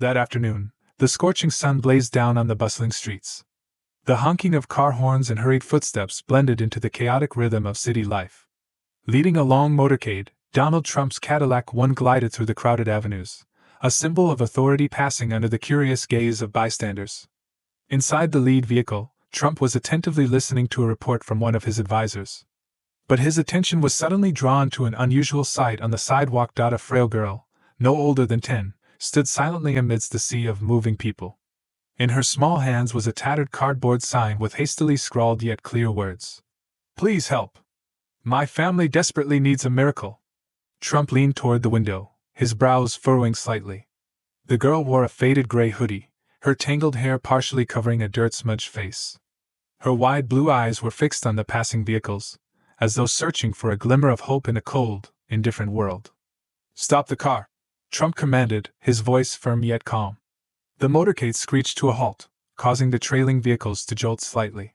That afternoon, the scorching sun blazed down on the bustling streets. The honking of car horns and hurried footsteps blended into the chaotic rhythm of city life. Leading a long motorcade, Donald Trump's Cadillac One glided through the crowded avenues, a symbol of authority passing under the curious gaze of bystanders. Inside the lead vehicle, Trump was attentively listening to a report from one of his advisors. But his attention was suddenly drawn to an unusual sight on the sidewalk. A frail girl, no older than 10, stood silently amidst the sea of moving people. In her small hands was a tattered cardboard sign with hastily scrawled yet clear words. "Please help. My family desperately needs a miracle." Trump leaned toward the window, his brows furrowing slightly. The girl wore a faded gray hoodie, her tangled hair partially covering a dirt-smudged face. Her wide blue eyes were fixed on the passing vehicles, as though searching for a glimmer of hope in a cold, indifferent world. "Stop the car," Trump commanded, his voice firm yet calm. The motorcade screeched to a halt, causing the trailing vehicles to jolt slightly.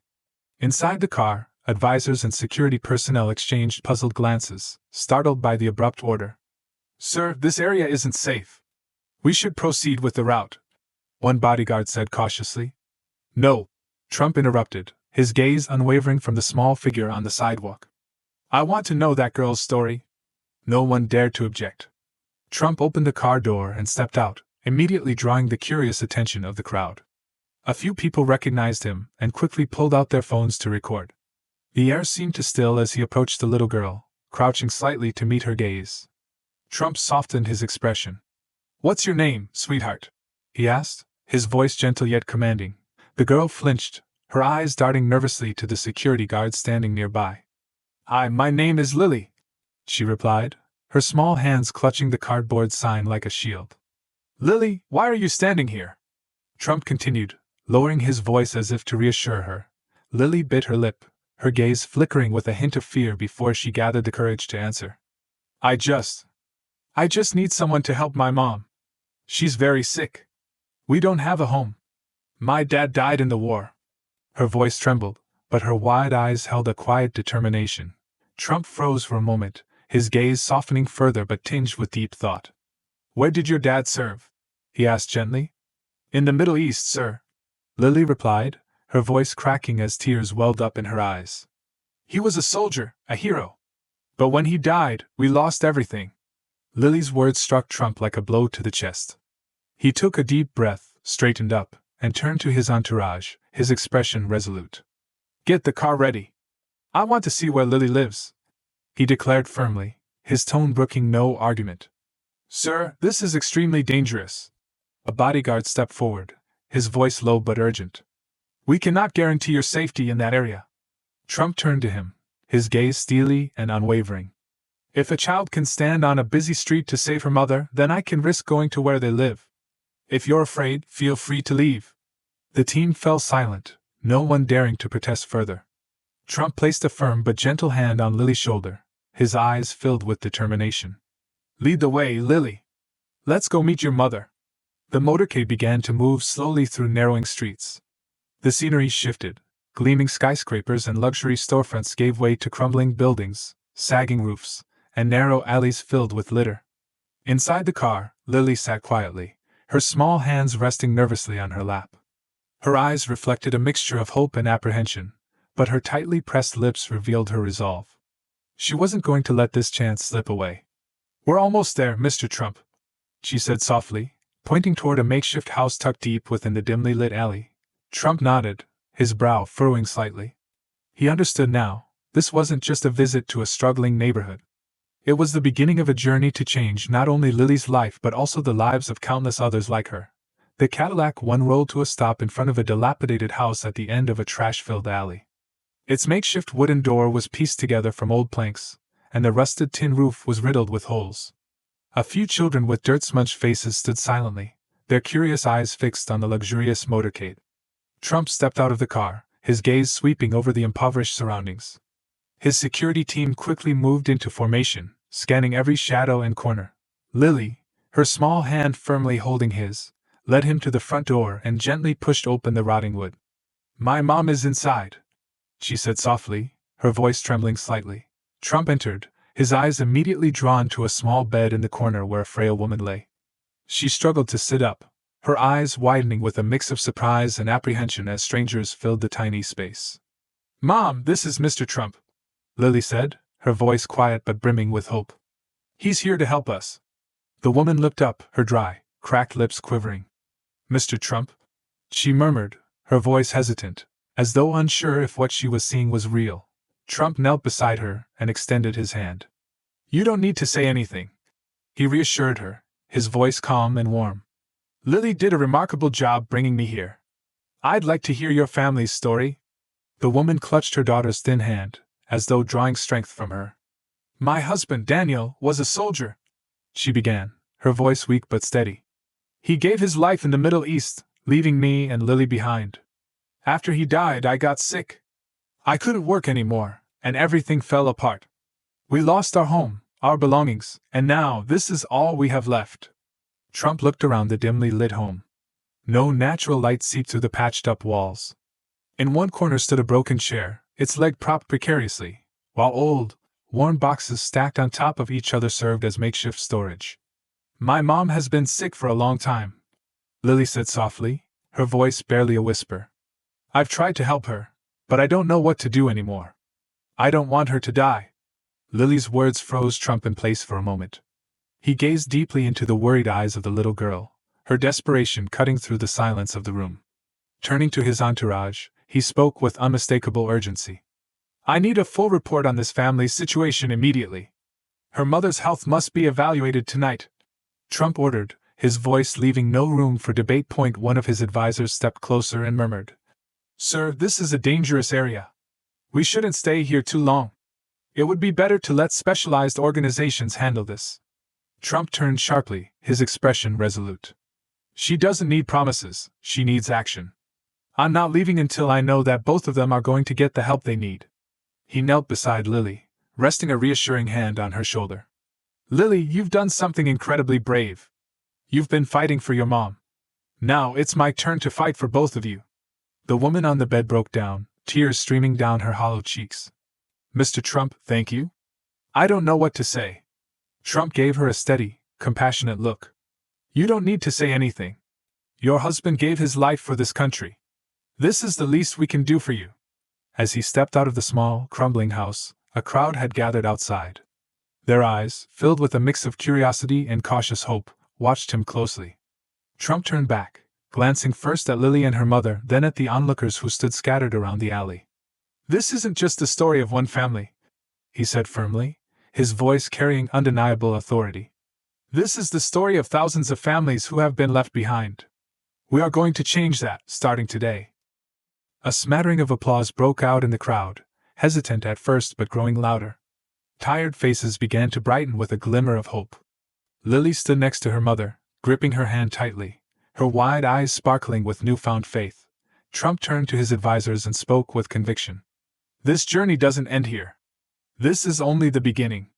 Inside the car, advisors and security personnel exchanged puzzled glances, startled by the abrupt order. "Sir, this area isn't safe. We should proceed with the route," one bodyguard said cautiously. "No," Trump interrupted, his gaze unwavering from the small figure on the sidewalk. "I want to know that girl's story." No one dared to object. Trump opened the car door and stepped out, immediately drawing the curious attention of the crowd. A few people recognized him and quickly pulled out their phones to record. The air seemed to still as he approached the little girl, crouching slightly to meet her gaze. Trump softened his expression. "What's your name, sweetheart?" he asked, his voice gentle yet commanding. The girl flinched, her eyes darting nervously to the security guard standing nearby. My name is Lily," she replied, her small hands clutching the cardboard sign like a shield. "Lily, why are you standing here?" Trump continued, lowering his voice as if to reassure her. Lily bit her lip, her gaze flickering with a hint of fear before she gathered the courage to answer. I just need someone to help my mom. She's very sick. We don't have a home. My dad died in the war." Her voice trembled, but her wide eyes held a quiet determination. Trump froze for a moment, his gaze softening further but tinged with deep thought. "Where did your dad serve?" he asked gently. "In the Middle East, sir," Lily replied, her voice cracking as tears welled up in her eyes. "He was a soldier, a hero. But when he died, we lost everything." Lily's words struck Trump like a blow to the chest. He took a deep breath, straightened up, and turned to his entourage, his expression resolute. "Get the car ready. I want to see where Lily lives," he declared firmly, his tone brooking no argument. "Sir, this is extremely dangerous." A bodyguard stepped forward, his voice low but urgent. "We cannot guarantee your safety in that area." Trump turned to him, his gaze steely and unwavering. "If a child can stand on a busy street to save her mother, then I can risk going to where they live. If you're afraid, feel free to leave." The team fell silent, no one daring to protest further. Trump placed a firm but gentle hand on Lily's shoulder, his eyes filled with determination. "Lead the way, Lily. Let's go meet your mother." The motorcade began to move slowly through narrowing streets. The scenery shifted. Gleaming skyscrapers and luxury storefronts gave way to crumbling buildings, sagging roofs, and narrow alleys filled with litter. Inside the car, Lily sat quietly, her small hands resting nervously on her lap. Her eyes reflected a mixture of hope and apprehension, but her tightly pressed lips revealed her resolve. She wasn't going to let this chance slip away. "We're almost there, Mr. Trump," she said softly, pointing toward a makeshift house tucked deep within the dimly lit alley. Trump nodded, his brow furrowing slightly. He understood now, this wasn't just a visit to a struggling neighborhood. It was the beginning of a journey to change not only Lily's life but also the lives of countless others like her. The Cadillac One rolled to a stop in front of a dilapidated house at the end of a trash-filled alley. Its makeshift wooden door was pieced together from old planks, and the rusted tin roof was riddled with holes. A few children with dirt-smudged faces stood silently, their curious eyes fixed on the luxurious motorcade. Trump stepped out of the car, his gaze sweeping over the impoverished surroundings. His security team quickly moved into formation, scanning every shadow and corner. Lily, her small hand firmly holding his, led him to the front door and gently pushed open the rotting wood. "My mom is inside," she said softly, her voice trembling slightly. Trump entered, his eyes immediately drawn to a small bed in the corner where a frail woman lay. She struggled to sit up, her eyes widening with a mix of surprise and apprehension as strangers filled the tiny space. "Mom, this is Mr. Trump," Lily said, her voice quiet but brimming with hope. "He's here to help us." The woman looked up, her dry, cracked lips quivering. "Mr. Trump?" she murmured, her voice hesitant, as though unsure if what she was seeing was real. Trump knelt beside her and extended his hand. "You don't need to say anything," he reassured her, his voice calm and warm. "Lily did a remarkable job bringing me here. I'd like to hear your family's story." The woman clutched her daughter's thin hand, as though drawing strength from her. "My husband, Daniel, was a soldier," she began, her voice weak but steady. "He gave his life in the Middle East, leaving me and Lily behind. After he died, I got sick. I couldn't work anymore, and everything fell apart. We lost our home, our belongings, and now this is all we have left." Trump looked around the dimly lit home. No natural light seeped through the patched-up walls. In one corner stood a broken chair, its leg propped precariously, while old, worn boxes stacked on top of each other served as makeshift storage. "My mom has been sick for a long time," Lily said softly, her voice barely a whisper. "I've tried to help her, but I don't know what to do anymore. I don't want her to die." Lily's words froze Trump in place for a moment. He gazed deeply into the worried eyes of the little girl, her desperation cutting through the silence of the room. Turning to his entourage, he spoke with unmistakable urgency. "I need a full report on this family's situation immediately. Her mother's health must be evaluated tonight," Trump ordered, his voice leaving no room for debate. One of his advisors stepped closer and murmured, "Sir, this is a dangerous area. We shouldn't stay here too long. It would be better to let specialized organizations handle this." Trump turned sharply, his expression resolute. "She doesn't need promises, she needs action. I'm not leaving until I know that both of them are going to get the help they need." He knelt beside Lily, resting a reassuring hand on her shoulder. "Lily, you've done something incredibly brave. You've been fighting for your mom. Now it's my turn to fight for both of you." The woman on the bed broke down, tears streaming down her hollow cheeks. "Mr. Trump, thank you. I don't know what to say." Trump gave her a steady, compassionate look. "You don't need to say anything. Your husband gave his life for this country. This is the least we can do for you." As he stepped out of the small, crumbling house, a crowd had gathered outside. Their eyes, filled with a mix of curiosity and cautious hope, watched him closely. Trump turned back, glancing first at Lily and her mother, then at the onlookers who stood scattered around the alley. "This isn't just the story of one family," he said firmly, his voice carrying undeniable authority. "This is the story of thousands of families who have been left behind. We are going to change that, starting today." A smattering of applause broke out in the crowd, hesitant at first but growing louder. Tired faces began to brighten with a glimmer of hope. Lily stood next to her mother, gripping her hand tightly, her wide eyes sparkling with newfound faith. Trump turned to his advisors and spoke with conviction. "This journey doesn't end here. This is only the beginning."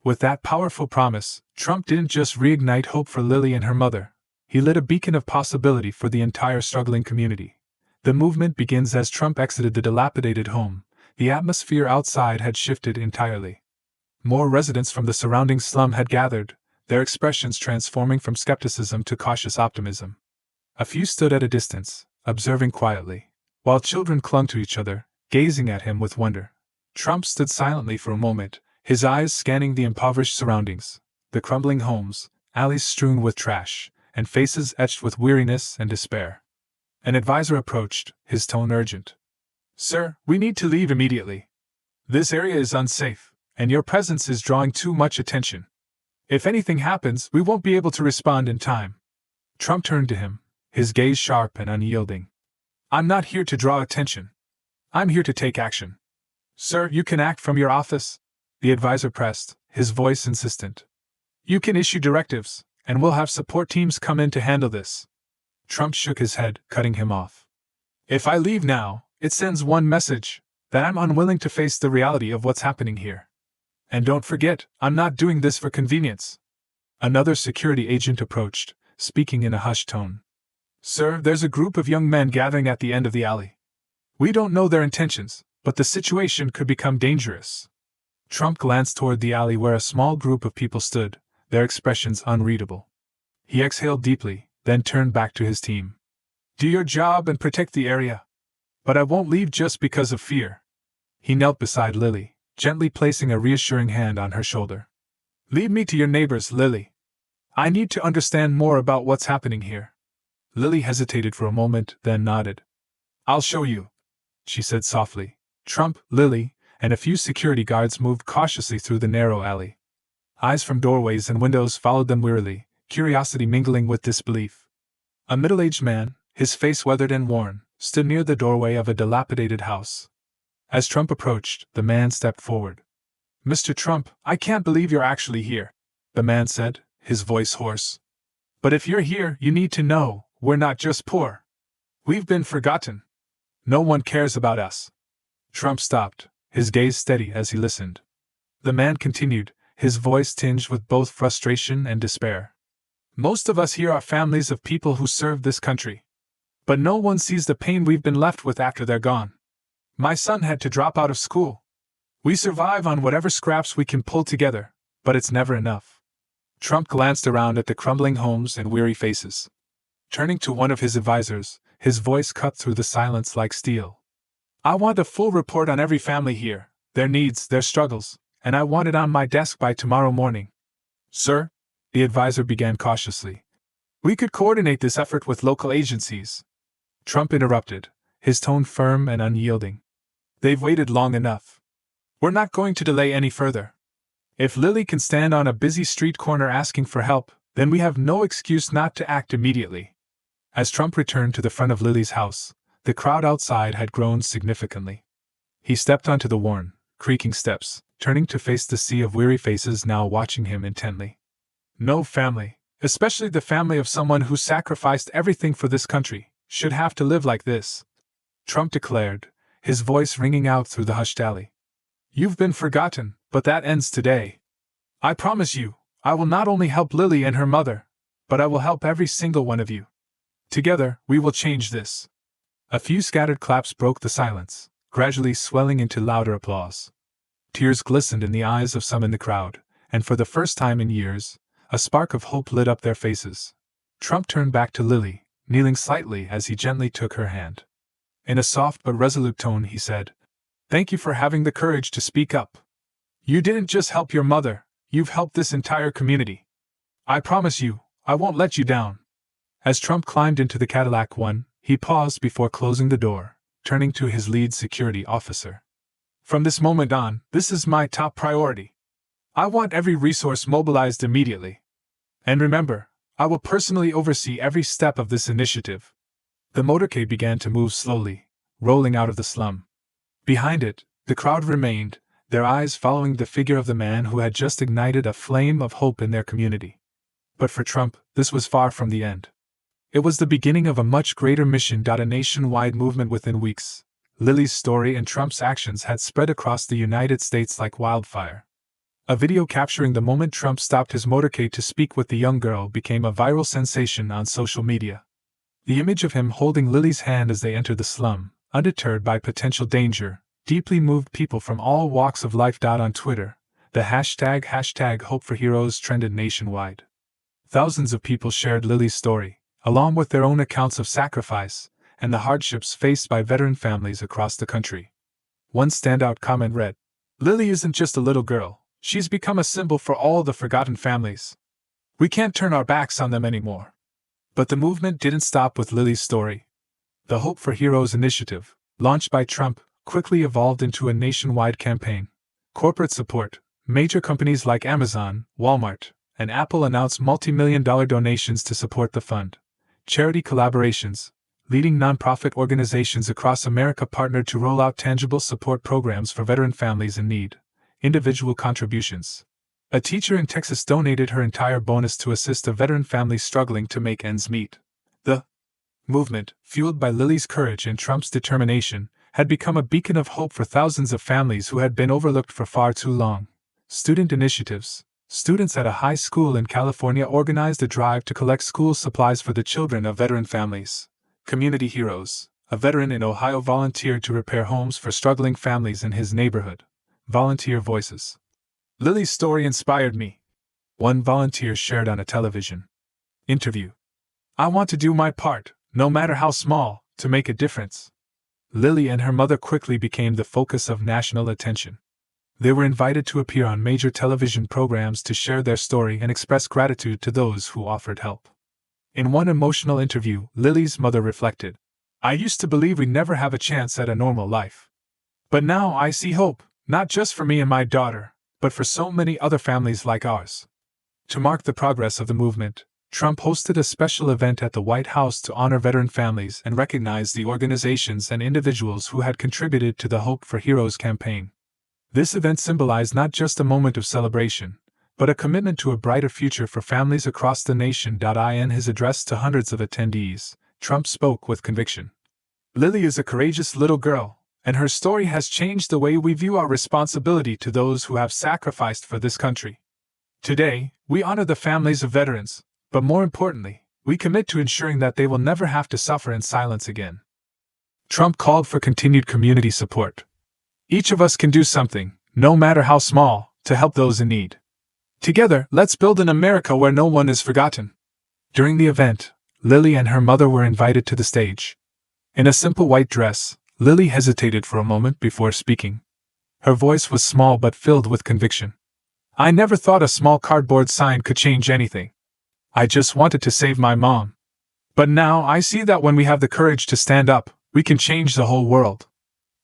With that powerful promise, Trump didn't just reignite hope for Lily and her mother, he lit a beacon of possibility for the entire struggling community. The movement begins as Trump exited the dilapidated home. The atmosphere outside had shifted entirely. More residents from the surrounding slum had gathered, their expressions transforming from skepticism to cautious optimism. A few stood at a distance, observing quietly, while children clung to each other, gazing at him with wonder. Trump stood silently for a moment, his eyes scanning the impoverished surroundings, the crumbling homes, alleys strewn with trash, and faces etched with weariness and despair. An advisor approached, his tone urgent. "Sir, we need to leave immediately. This area is unsafe, and your presence is drawing too much attention. If anything happens, we won't be able to respond in time." Trump turned to him, his gaze sharp and unyielding. "I'm not here to draw attention. I'm here to take action." "Sir, you can act from your office," the advisor pressed, his voice insistent. "You can issue directives, and we'll have support teams come in to handle this." Trump shook his head, cutting him off. "If I leave now, it sends one message, that I'm unwilling to face the reality of what's happening here. And don't forget, I'm not doing this for convenience." Another security agent approached, speaking in a hushed tone. "Sir, there's a group of young men gathering at the end of the alley. We don't know their intentions, but the situation could become dangerous." Trump glanced toward the alley where a small group of people stood, their expressions unreadable. He exhaled deeply, then turned back to his team. Do your job and protect the area. But I won't leave just because of fear. He knelt beside Lily, gently placing a reassuring hand on her shoulder. Lead me to your neighbors, Lily. I need to understand more about what's happening here. Lily hesitated for a moment, then nodded. I'll show you, she said softly. Trump, Lily, and a few security guards moved cautiously through the narrow alley. Eyes from doorways and windows followed them wearily, curiosity mingling with disbelief. A middle-aged man, his face weathered and worn, stood near the doorway of a dilapidated house. As Trump approached, the man stepped forward. Mr. Trump, I can't believe you're actually here, the man said, his voice hoarse. But if you're here, you need to know, we're not just poor. We've been forgotten. No one cares about us. Trump stopped, his gaze steady as he listened. The man continued, his voice tinged with both frustration and despair. Most of us here are families of people who served this country. But no one sees the pain we've been left with after they're gone. My son had to drop out of school. We survive on whatever scraps we can pull together, but it's never enough. Trump glanced around at the crumbling homes and weary faces. Turning to one of his advisors, his voice cut through the silence like steel. I want a full report on every family here, their needs, their struggles, and I want it on my desk by tomorrow morning. Sir, the advisor began cautiously. We could coordinate this effort with local agencies. Trump interrupted, his tone firm and unyielding. They've waited long enough. We're not going to delay any further. If Lily can stand on a busy street corner asking for help, then we have no excuse not to act immediately. As Trump returned to the front of Lily's house, the crowd outside had grown significantly. He stepped onto the worn, creaking steps, turning to face the sea of weary faces now watching him intently. No family, especially the family of someone who sacrificed everything for this country, should have to live like this, Trump declared, his voice ringing out through the hushed alley. You've been forgotten, but that ends today. I promise you, I will not only help Lily and her mother, but I will help every single one of you. Together, we will change this. A few scattered claps broke the silence, gradually swelling into louder applause. Tears glistened in the eyes of some in the crowd, and for the first time in years, a spark of hope lit up their faces. Trump turned back to Lily, kneeling slightly as he gently took her hand. In a soft but resolute tone he said, Thank you for having the courage to speak up. You didn't just help your mother, you've helped this entire community. I promise you, I won't let you down. As Trump climbed into the Cadillac One, he paused before closing the door, turning to his lead security officer. From this moment on, this is my top priority. I want every resource mobilized immediately. And remember, I will personally oversee every step of this initiative. The motorcade began to move slowly, rolling out of the slum. Behind it, the crowd remained, their eyes following the figure of the man who had just ignited a flame of hope in their community. But for Trump, this was far from the end. It was the beginning of a much greater mission. A nationwide movement within weeks. Lily's story and Trump's actions had spread across the United States like wildfire. A video capturing the moment Trump stopped his motorcade to speak with the young girl became a viral sensation on social media. The image of him holding Lily's hand as they entered the slum, undeterred by potential danger, deeply moved people from all walks of life. On Twitter, the hashtag #HopeForHeroes trended nationwide. Thousands of people shared Lily's story, along with their own accounts of sacrifice and the hardships faced by veteran families across the country. One standout comment read, Lily isn't just a little girl, she's become a symbol for all the forgotten families. We can't turn our backs on them anymore. But the movement didn't stop with Lily's story. The Hope for Heroes initiative, launched by Trump, quickly evolved into a nationwide campaign. Corporate support, major companies like Amazon, Walmart, and Apple announced multi-million-dollar donations to support the fund. Charity collaborations, leading nonprofit organizations across America partnered to roll out tangible support programs for veteran families in need. Individual contributions. A teacher in Texas donated her entire bonus to assist a veteran family struggling to make ends meet. The movement, fueled by Lily's courage and Trump's determination, had become a beacon of hope for thousands of families who had been overlooked for far too long. Student initiatives. Students at a high school in California organized a drive to collect school supplies for the children of veteran families. Community Heroes. A veteran in Ohio volunteered to repair homes for struggling families in his neighborhood. Volunteer voices. Lily's story inspired me, one volunteer shared on a television interview. I want to do my part, no matter how small, to make a difference. Lily and her mother quickly became the focus of national attention. They were invited to appear on major television programs to share their story and express gratitude to those who offered help. In one emotional interview, Lily's mother reflected, "I used to believe we'd never have a chance at a normal life. But now I see hope, not just for me and my daughter, but for so many other families like ours." To mark the progress of the movement, Trump hosted a special event at the White House to honor veteran families and recognize the organizations and individuals who had contributed to the Hope for Heroes campaign. This event symbolized not just a moment of celebration, but a commitment to a brighter future for families across the nation. In his address to hundreds of attendees, Trump spoke with conviction. "Lily is a courageous little girl, and her story has changed the way we view our responsibility to those who have sacrificed for this country. Today, we honor the families of veterans, but more importantly, we commit to ensuring that they will never have to suffer in silence again." Trump called for continued community support. "Each of us can do something, no matter how small, to help those in need. Together, let's build an America where no one is forgotten." During the event, Lily and her mother were invited to the stage. In a simple white dress, Lily hesitated for a moment before speaking. Her voice was small but filled with conviction. "I never thought a small cardboard sign could change anything. I just wanted to save my mom. But now I see that when we have the courage to stand up, we can change the whole world.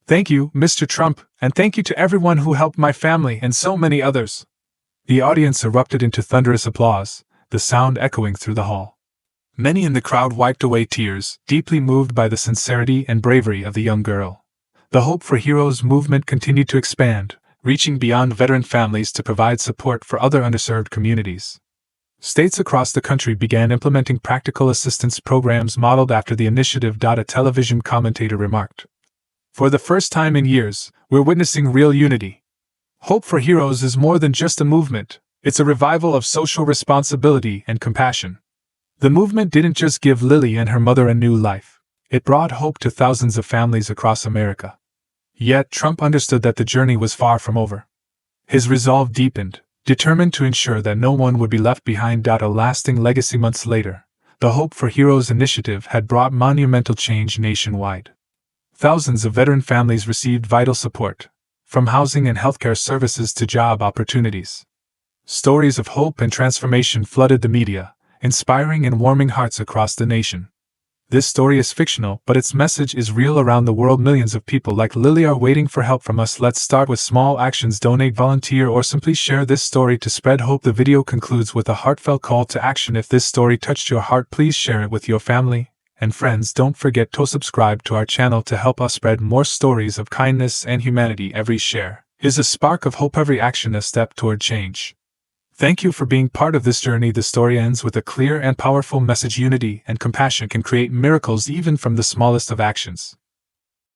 Thank you, Mr. Trump, and thank you to everyone who helped my family and so many others." The audience erupted into thunderous applause, the sound echoing through the hall. Many in the crowd wiped away tears, deeply moved by the sincerity and bravery of the young girl. The Hope for Heroes movement continued to expand, reaching beyond veteran families to provide support for other underserved communities. States across the country began implementing practical assistance programs modeled after the initiative. A television commentator remarked, "For the first time in years, we're witnessing real unity. Hope for Heroes is more than just a movement, it's a revival of social responsibility and compassion." The movement didn't just give Lily and her mother a new life, it brought hope to thousands of families across America. Yet Trump understood that the journey was far from over. His resolve deepened, determined to ensure that no one would be left behind. A lasting legacy. Months later, the Hope for Heroes initiative had brought monumental change nationwide. Thousands of veteran families received vital support, from housing and healthcare services to job opportunities. Stories of hope and transformation flooded the media, inspiring and warming hearts across the nation. This story is fictional, but its message is real. Around the world, millions of people like Lily are waiting for help from us. Let's start with small actions. Donate, volunteer, or simply share this story to spread hope. The video concludes with a heartfelt call to action. If this story touched your heart, please share it with your family and friends. Don't forget to subscribe to our channel to help us spread more stories of kindness and humanity. Every share is a spark of hope, every action a step toward change. Thank you for being part of this journey. The story ends with a clear and powerful message: unity and compassion can create miracles even from the smallest of actions.